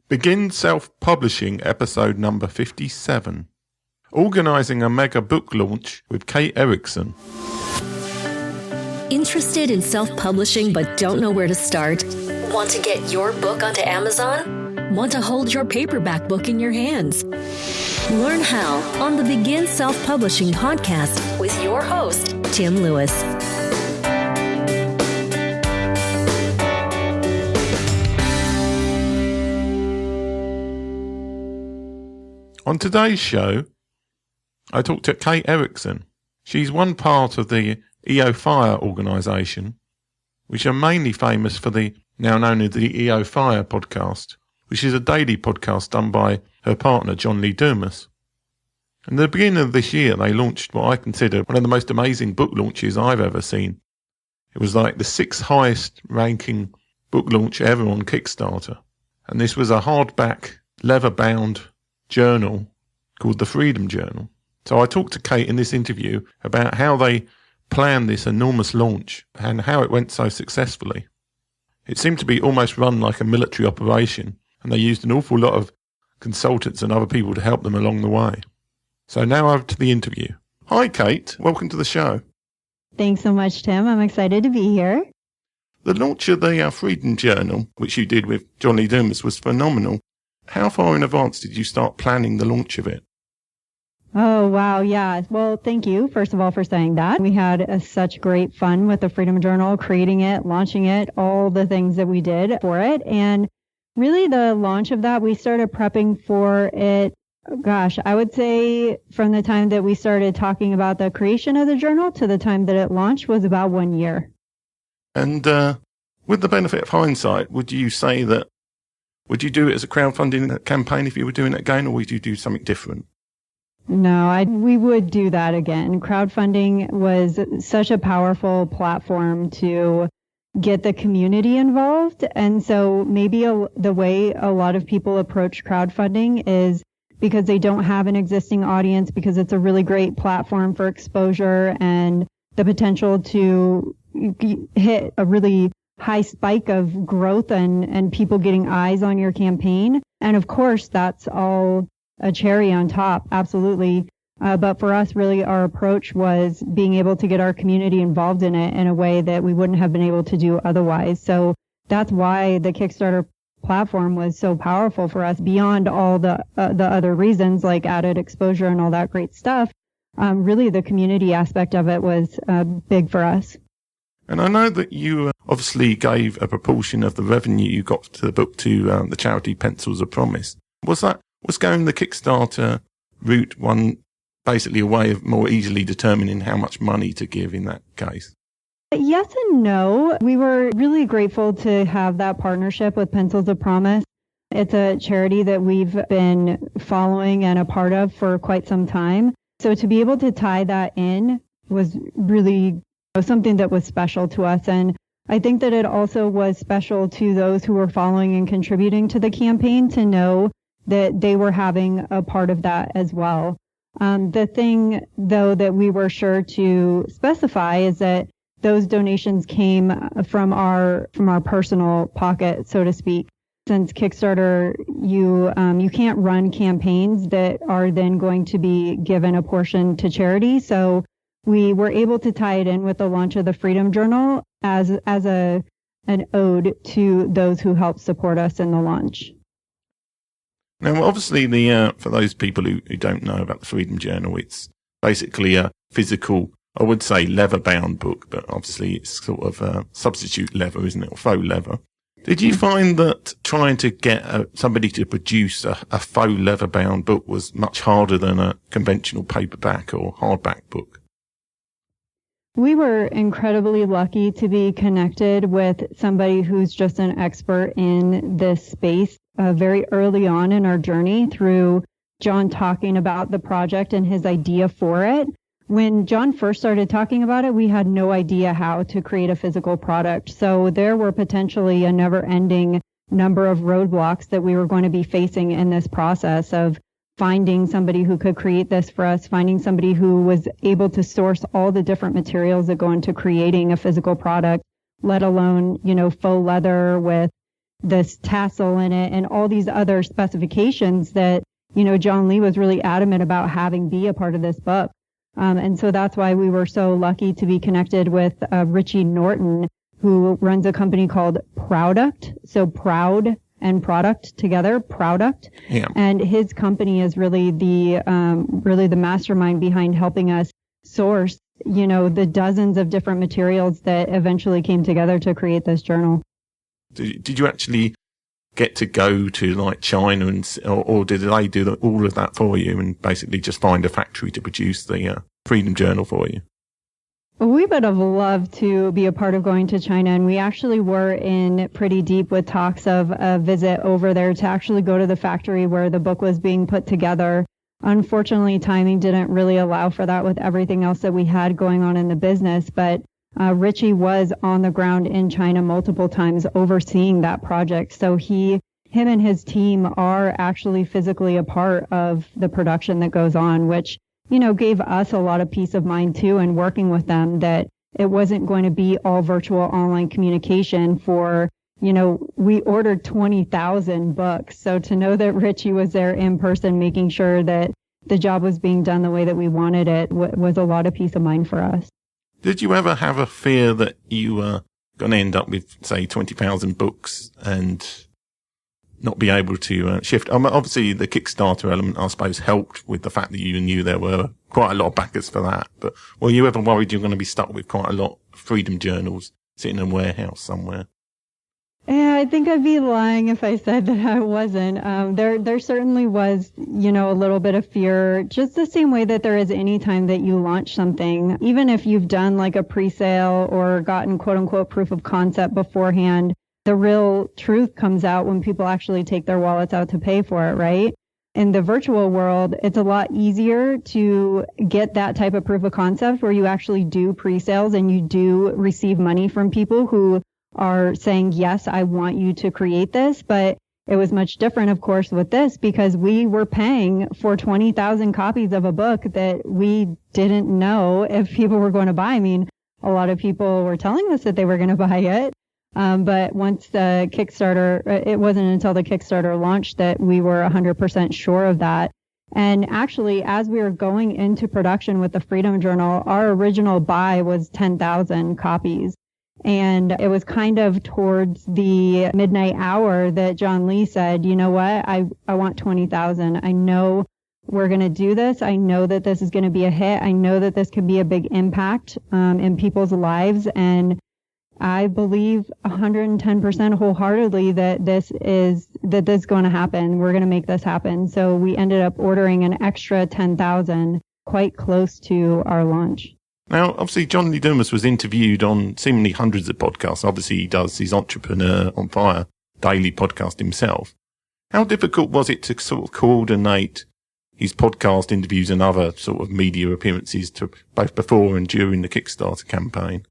Begin Self-Publishing, episode number 57. Organising a mega book launch with Kate Erickson. Interested in self-publishing but don't know where to start? Want to get your book onto Amazon? Want to hold your paperback book in your hands? Learn how on the Begin Self-Publishing podcast with your host, Tim Lewis. On today's show, I talked to Kate Erickson. She's one part of the EOFire organisation, which are mainly famous for the now known as the EOFire podcast, which is a daily podcast done by her partner, John Lee Dumas. And at the beginning of this year, they launched what I consider one of the most amazing book launches I've ever seen. It was like the 6th highest ranking book launch ever on Kickstarter. And this was a hardback, leather-bound journal called the Freedom Journal. So I talked to Kate in this interview about how they planned this enormous launch and how it went so successfully. It seemed to be almost run like a military operation, and they used an awful lot of consultants and other people to help them along the way. So now over to the interview. Hi Kate, welcome to the show. Thanks so much, Tim. I'm excited to be here. The launch of the Freedom Journal, which you did with John Lee Dumas, was phenomenal. How far in advance did you start planning the launch of it? Oh, wow. Yeah. Well, thank you, first of all, for saying that. We had such great fun with the Freedom Journal, creating it, launching it, all the things that we did for it. And really the launch of that, we started prepping for it. Gosh, I would say from the time that we started talking about the creation of the journal to the time that it launched was about 1 year. And with the benefit of hindsight, would you say that would you do it as a crowdfunding campaign if you were doing it again, or would you do something different? No, we would do that again. Crowdfunding was such a powerful platform to get the community involved. And so maybe the way a lot of people approach crowdfunding is because they don't have an existing audience, because it's a really great platform for exposure and the potential to hit a really high spike of growth and people getting eyes on your campaign. And of course, that's all a cherry on top. Absolutely. But for us, really, our approach was being able to get our community involved in it in a way that we wouldn't have been able to do otherwise. So that's why the Kickstarter platform was so powerful for us, beyond all the other reasons like added exposure and all that great stuff. Really, the community aspect of it was big for us. And I know that you obviously gave a proportion of the revenue you got to the book to the charity Pencils of Promise. Was going the Kickstarter route basically a way of more easily determining how much money to give in that case? Yes and no. We were really grateful to have that partnership with Pencils of Promise. It's a charity that we've been following and a part of for quite some time. So to be able to tie that in was really something that was special to us. And I think that it also was special to those who were following and contributing to the campaign to know that they were having a part of that as well. The thing, though, that we were sure to specify is that those donations came from our personal pocket, so to speak. Since Kickstarter, you can't run campaigns that are then going to be given a portion to charity. So we were able to tie it in with the launch of the Freedom Journal as an ode to those who helped support us in the launch. Now, obviously, for those people who don't know about the Freedom Journal, it's basically a physical, I would say leather-bound book, but obviously it's sort of a substitute leather, isn't it, or faux leather. Did you find that trying to get somebody to produce a faux leather-bound book was much harder than a conventional paperback or hardback book? We were incredibly lucky to be connected with somebody who's just an expert in this space very early on in our journey, through John talking about the project and his idea for it. When John first started talking about it, we had no idea how to create a physical product. So there were potentially a never-ending number of roadblocks that we were going to be facing in this process of finding somebody who could create this for us, finding somebody who was able to source all the different materials that go into creating a physical product, let alone, faux leather with this tassel in it and all these other specifications that, John Lee was really adamant about having be a part of this book. And so that's why we were so lucky to be connected with Richie Norton, who runs a company called Prouduct. So Proud and product together, Prouduct. Yeah. And his company is really the mastermind behind helping us source, the dozens of different materials that eventually came together to create this journal. Did you actually get to go to like China or did they do all of that for you and basically just find a factory to produce the Freedom Journal for you? We would have loved to be a part of going to China, and we actually were in pretty deep with talks of a visit over there to actually go to the factory where the book was being put together. Unfortunately, timing didn't really allow for that with everything else that we had going on in the business, but Richie was on the ground in China multiple times overseeing that project. So him and his team are actually physically a part of the production that goes on, which, gave us a lot of peace of mind too, and working with them that it wasn't going to be all virtual online communication for, we ordered 20,000 books. So to know that Richie was there in person, making sure that the job was being done the way that we wanted it was a lot of peace of mind for us. Did you ever have a fear that you were going to end up with, say, 20,000 books and not be able to shift? Obviously, the Kickstarter element, I suppose, helped with the fact that you knew there were quite a lot of backers for that. But were you ever worried you were going to be stuck with quite a lot of Freedom Journals sitting in a warehouse somewhere? Yeah, I think I'd be lying if I said that I wasn't. There certainly was, a little bit of fear, just the same way that there is any time that you launch something. Even if you've done like a pre-sale or gotten quote unquote proof of concept beforehand, the real truth comes out when people actually take their wallets out to pay for it, right? In the virtual world, it's a lot easier to get that type of proof of concept where you actually do pre-sales and you do receive money from people who are saying, yes, I want you to create this. But it was much different, of course, with this because we were paying for 20,000 copies of a book that we didn't know if people were going to buy. I mean, a lot of people were telling us that they were going to buy it. But once the Kickstarter, it wasn't until the Kickstarter launched that we were 100% sure of that. And actually, as we were going into production with the Freedom Journal, our original buy was 10,000 copies. And it was kind of towards the midnight hour that John Lee said, you know what, I want 20,000. I know we're going to do this. I know that this is going to be a hit. I know that this can be a big impact in people's lives. And I believe 110% wholeheartedly that this is going to happen. We're going to make this happen. So we ended up ordering an extra 10,000 quite close to our launch. Now, obviously, John Lee Dumas was interviewed on seemingly hundreds of podcasts. Obviously, he does his Entrepreneur on Fire daily podcast himself. How difficult was it to sort of coordinate his podcast interviews and other sort of media appearances to both before and during the Kickstarter campaign?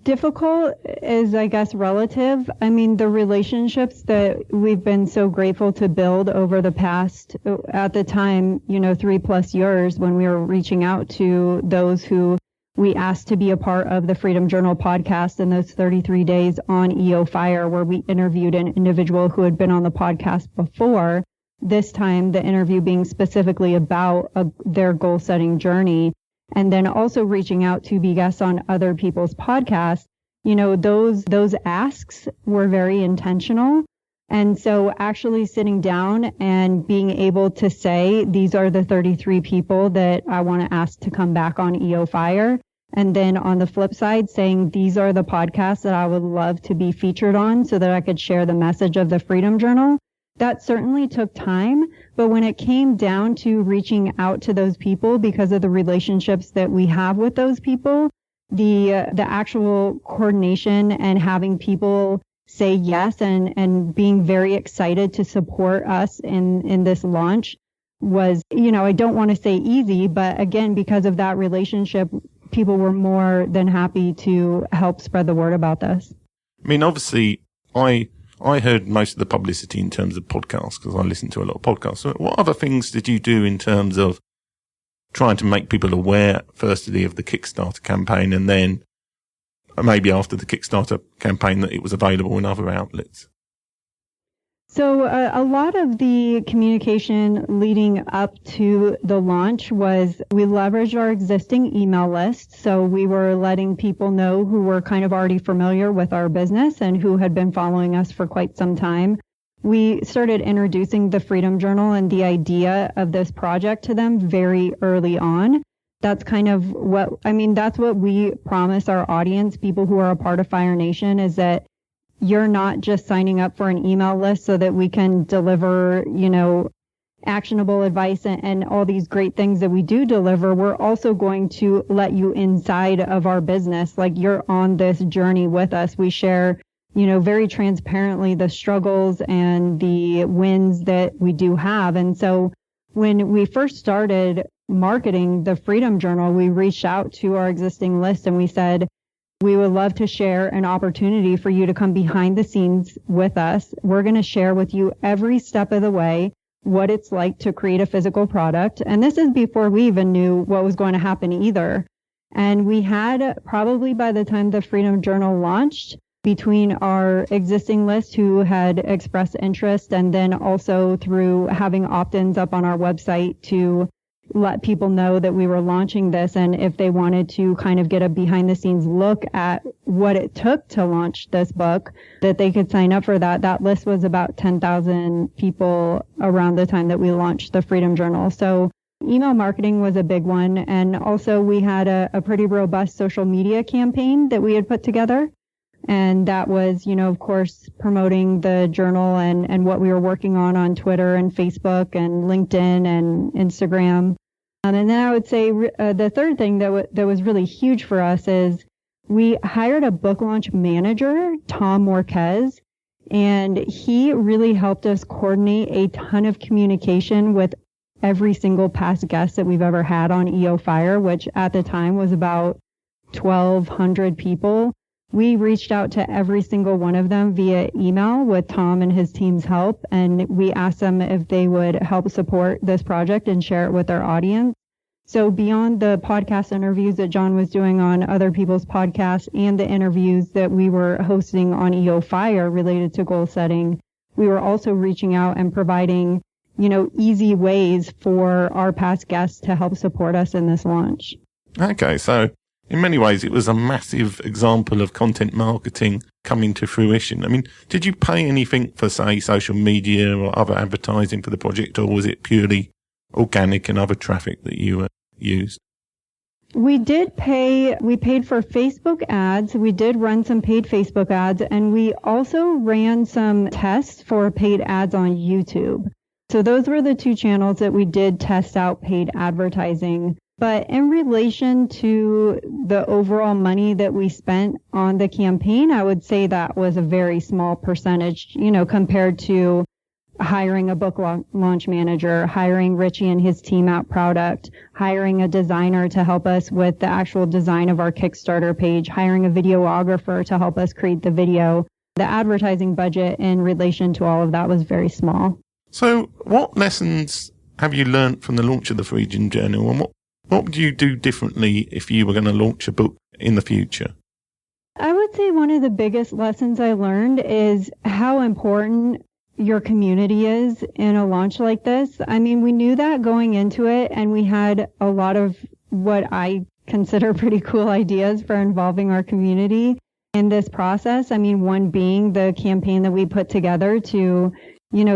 Difficult is, I guess, relative. I mean, the relationships that we've been so grateful to build over the past, at the time, 3+ years when we were reaching out to those who we asked to be a part of the Freedom Journal podcast in those 33 days on EOFire, where we interviewed an individual who had been on the podcast before, this time the interview being specifically about their goal-setting journey. And then also reaching out to be guests on other people's podcasts, those asks were very intentional. And so actually sitting down and being able to say, these are the 33 people that I want to ask to come back on EOFire. And then on the flip side, saying, these are the podcasts that I would love to be featured on so that I could share the message of the Freedom Journal. That certainly took time, but when it came down to reaching out to those people because of the relationships that we have with those people, the actual coordination and having people say yes and being very excited to support us in this launch was, I don't want to say easy, but again, because of that relationship, people were more than happy to help spread the word about this. I mean, obviously, I heard most of the publicity in terms of podcasts because I listen to a lot of podcasts. So what other things did you do in terms of trying to make people aware, firstly, of the Kickstarter campaign and then maybe after the Kickstarter campaign, that it was available in other outlets? So a lot of the communication leading up to the launch was we leveraged our existing email list. So we were letting people know who were kind of already familiar with our business and who had been following us for quite some time. We started introducing the Freedom Journal and the idea of this project to them very early on. That's kind of that's what we promise our audience, people who are a part of Fire Nation, is that you're not just signing up for an email list so that we can deliver, actionable advice and all these great things that we do deliver. We're also going to let you inside of our business. Like, you're on this journey with us. We share, very transparently the struggles and the wins that we do have. And so when we first started marketing the Freedom Journal, we reached out to our existing list and we said, we would love to share an opportunity for you to come behind the scenes with us. We're going to share with you every step of the way what it's like to create a physical product. And this is before we even knew what was going to happen either. And we had, probably by the time the Freedom Journal launched, between our existing list who had expressed interest and then also through having opt-ins up on our website to let people know that we were launching this, and if they wanted to kind of get a behind the scenes look at what it took to launch this book, that they could sign up for that. That list was about 10,000 people around the time that we launched the Freedom Journal. So email marketing was a big one. And also we had a pretty robust social media campaign that we had put together. And that was, of course, promoting the journal and what we were working on Twitter and Facebook and LinkedIn and Instagram. And then I would say the third thing that was really huge for us is we hired a book launch manager, Tom Marquez, and he really helped us coordinate a ton of communication with every single past guest that we've ever had on EOFire, which at the time was about 1,200 people. We reached out to every single one of them via email with Tom and his team's help, and we asked them if they would help support this project and share it with their audience. So beyond the podcast interviews that John was doing on other people's podcasts and the interviews that we were hosting on EOFire related to goal setting, we were also reaching out and providing, easy ways for our past guests to help support us in this launch. Okay, so in many ways, it was a massive example of content marketing coming to fruition. I mean, did you pay anything for, say, social media or other advertising for the project, or was it purely organic and other traffic that you used? We did pay. We paid for Facebook ads. We did run some paid Facebook ads, and we also ran some tests for paid ads on YouTube. So those were the two channels that we did test out paid advertising. But in relation to the overall money that we spent on the campaign, I would say that was a very small percentage, compared to hiring a book launch manager, hiring Richie and his team at Product, hiring a designer to help us with the actual design of our Kickstarter page, hiring a videographer to help us create the video. The advertising budget in relation to all of that was very small. So what lessons have you learned from the launch of the Freedom Journal, and what would you do differently if you were going to launch a book in the future? I would say one of the biggest lessons I learned is how important your community is in a launch like this. I mean, we knew that going into it, and we had a lot of what I consider pretty cool ideas for involving our community in this process. I mean, one being the campaign that we put together to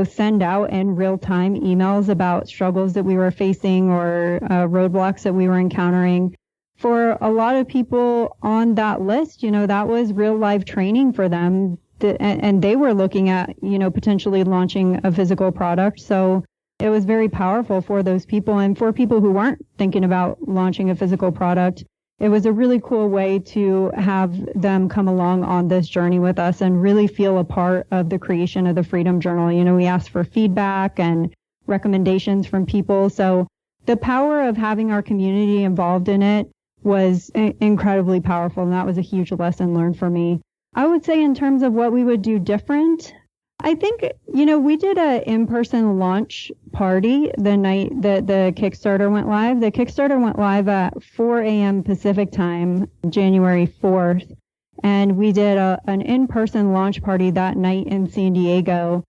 send out in real time emails about struggles that we were facing or roadblocks that we were encountering. For a lot of people on that list, that was real life training for them. And they were looking at, potentially launching a physical product. So it was very powerful for those people. And for people who weren't thinking about launching a physical product, it was a really cool way to have them come along on this journey with us and really feel a part of the creation of the Freedom Journal. We asked for feedback and recommendations from people. So the power of having our community involved in it was incredibly powerful. And that was a huge lesson learned for me. I would say in terms of what we would do different, I think, we did a in-person launch party the night that the Kickstarter went live. The Kickstarter went live at 4 a.m. Pacific time, January 4th. And we did an in-person launch party that night in San Diego,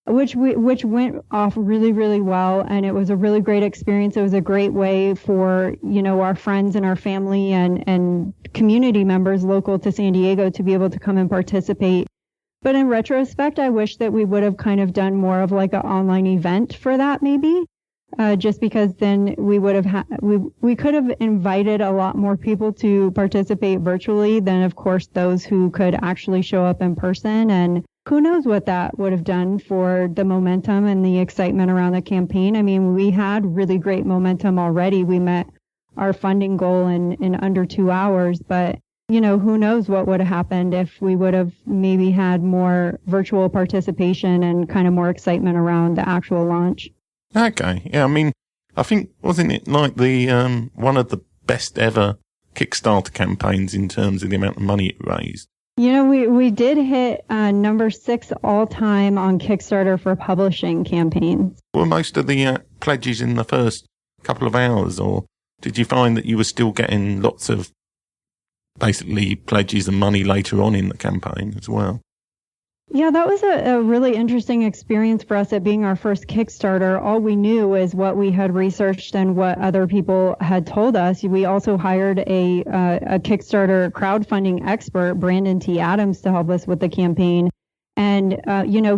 which went off really, really well. And it was a really great experience. It was a great way for, our friends and our family and community members local to San Diego to be able to come and participate. But in retrospect, I wish that we would have kind of done more of like an online event for that maybe. Just because then we would have we could have invited a lot more people to participate virtually than, of course, those who could actually show up in person. And who knows what that would have done for the momentum and the excitement around the campaign. I mean, we had really great momentum already. We met our funding goal in under 2 hours, but who knows what would have happened if we would have maybe had more virtual participation and kind of more excitement around the actual launch. Okay. Yeah, I mean, I think, wasn't it like the one of the best ever Kickstarter campaigns in terms of the amount of money it raised? We did hit number 6 all time on Kickstarter for publishing campaigns. Were most of the pledges in the first couple of hours, or did you find that you were still getting lots of basically pledges and money later on in the campaign as well? Yeah, that was a really interesting experience for us at being our first Kickstarter. All we knew is what we had researched and what other people had told us. We also hired a Kickstarter crowdfunding expert, Brandon T. Adams, to help us with the campaign. And,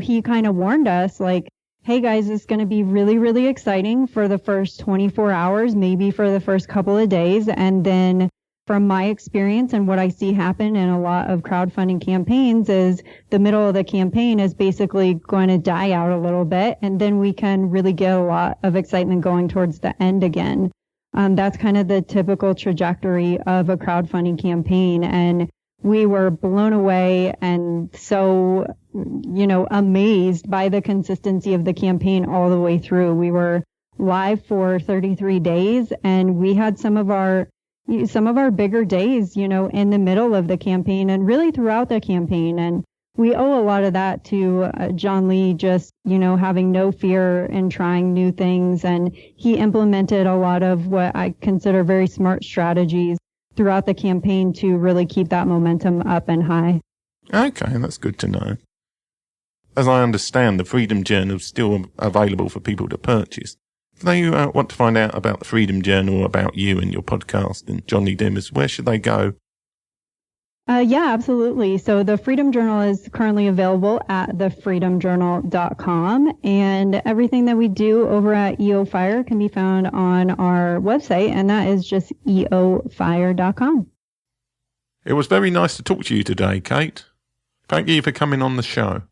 he kind of warned us like, hey guys, it's going to be really, really exciting for the first 24 hours, maybe for the first couple of days. And then from my experience and what I see happen in a lot of crowdfunding campaigns is the middle of the campaign is basically going to die out a little bit, and then we can really get a lot of excitement going towards the end again. That's kind of the typical trajectory of a crowdfunding campaign, and we were blown away and so, amazed by the consistency of the campaign all the way through. We were live for 33 days, and we had some of our bigger days, in the middle of the campaign and really throughout the campaign. And we owe a lot of that to John Lee just, having no fear in trying new things. And he implemented a lot of what I consider very smart strategies throughout the campaign to really keep that momentum up and high. Okay, that's good to know. As I understand, the Freedom Journal is still available for people to purchase. If they want to find out about the Freedom Journal, about you and your podcast and John Lee Dumas, where should they go? Yeah, absolutely. So the Freedom Journal is currently available at thefreedomjournal.com, and everything that we do over at EOFire can be found on our website, and that is just EOFire.com. It was very nice to talk to you today, Kate. Thank you for coming on the show.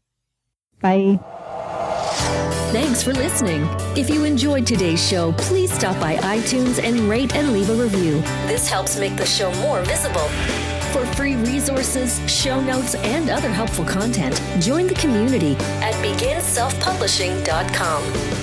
Bye. Thanks for listening. If you enjoyed today's show, please stop by iTunes and rate and leave a review. This helps make the show more visible. For free resources, show notes, and other helpful content, join the community at beginselfpublishing.com.